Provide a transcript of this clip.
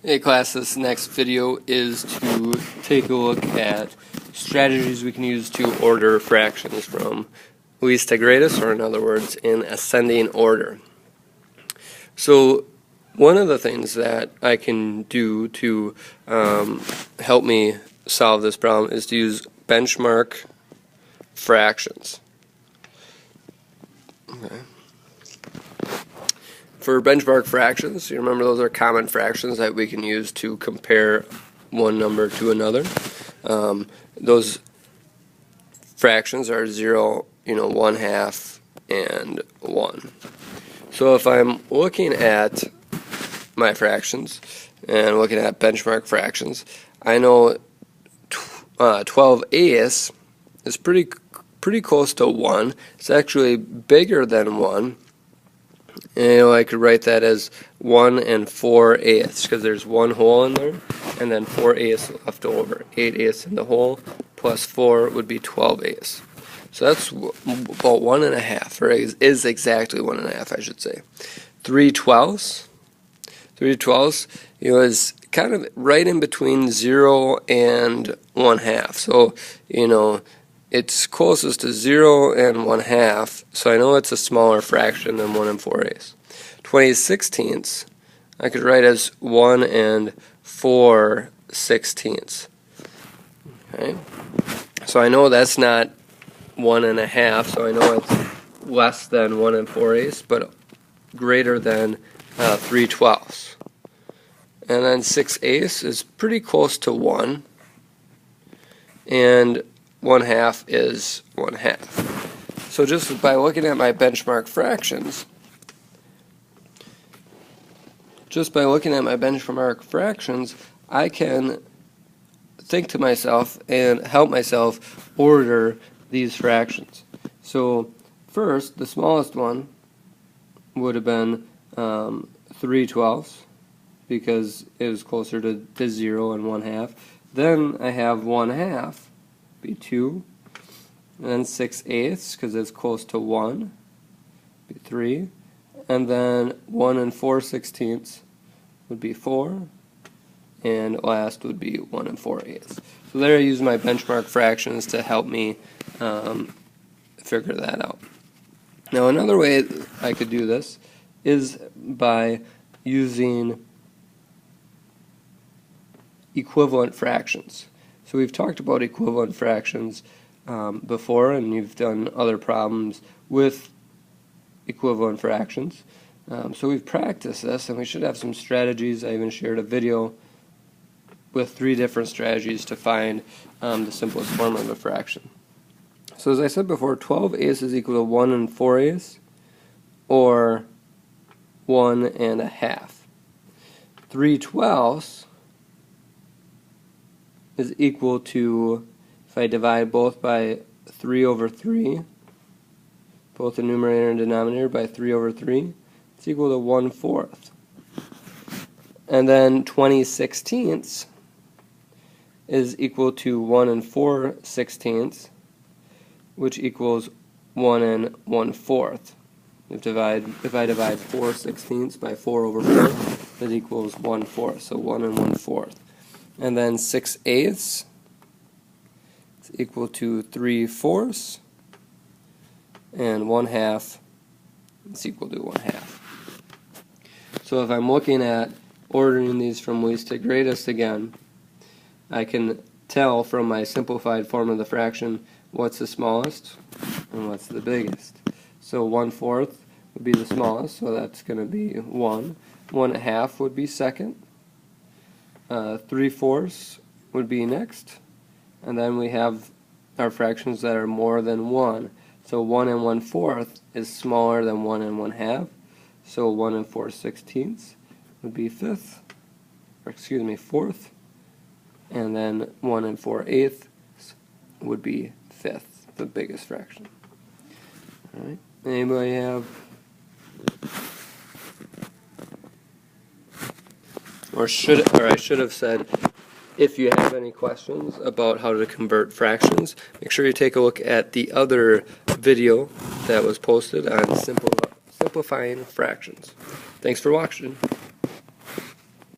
Hey class, this next video is to take a look at strategies we can use to order fractions from least to greatest, or in other words, in ascending order. So one of the things that I can do to help me solve this problem is to use benchmark fractions. Okay. For benchmark fractions, you remember those are common fractions that we can use to compare one number to another. Those fractions are 0, 1/2, and 1. So if I'm looking at my fractions and looking at benchmark fractions, I know 12/8 is pretty close to 1. It's actually bigger than 1. And I could write that as 1 4/8 because there's one whole in there, and then 4/8 left over. 8/8 in the whole plus 4 would be 12/8. So that's about 1 1/2, or is exactly 1 1/2, I should say. 3/12. 3/12 is kind of right in between 0 and 1/2. So it's closest to 0 and 1/2, so I know it's a smaller fraction than 1 4/8. 20/16 I could write as 1 4/16. Okay, so I know that's not 1 1/2, so I know it's less than 1 4/8, but greater than 3/12. And then 6/8 is pretty close to 1, and 1/2 is 1/2. So just by looking at my benchmark fractions, I can think to myself and help myself order these fractions. So first, the smallest one would have been 3/12 because it was closer to 0 and 1/2. Then I have 1/2. Be 2, and then 6/8 because it's close to 1, be 3, and then 1 4/16 would be 4, and last would be 1 4/8. So there I use my benchmark fractions to help me figure that out. Now another way I could do this is by using equivalent fractions. So we've talked about equivalent fractions before, and you've done other problems with equivalent fractions. So we've practiced this, and we should have some strategies. I even shared a video with 3 different strategies to find the simplest form of a fraction. So as I said before, 12/8 is equal to 1 4/8, or 1 1/2. 3/12 is equal to, if I divide both by 3/3, both the numerator and denominator by 3/3, it's equal to 1/4. And then 20/16 is equal to 1 4/16, which equals 1 1/4. If I divide 4/16 by 4/4, that equals 1/4, so 1 1/4. And then 6/8 is equal to 3/4, and 1/2 is equal to 1/2. So if I'm looking at ordering these from least to greatest again, I can tell from my simplified form of the fraction what's the smallest and what's the biggest. So 1/4 would be the smallest, so that's going to be 1. 1 1/2 would be second. 3/4 would be next, and then we have our fractions that are more than 1. So 1 1/4 is smaller than 1 1/2, so 1 4/16 would be fourth, and then 1 4/8 would be fifth, the biggest fraction. All right. Anybody have? Or I should have said, if you have any questions about how to convert fractions, make sure you take a look at the other video that was posted on simplifying fractions. Thanks for watching.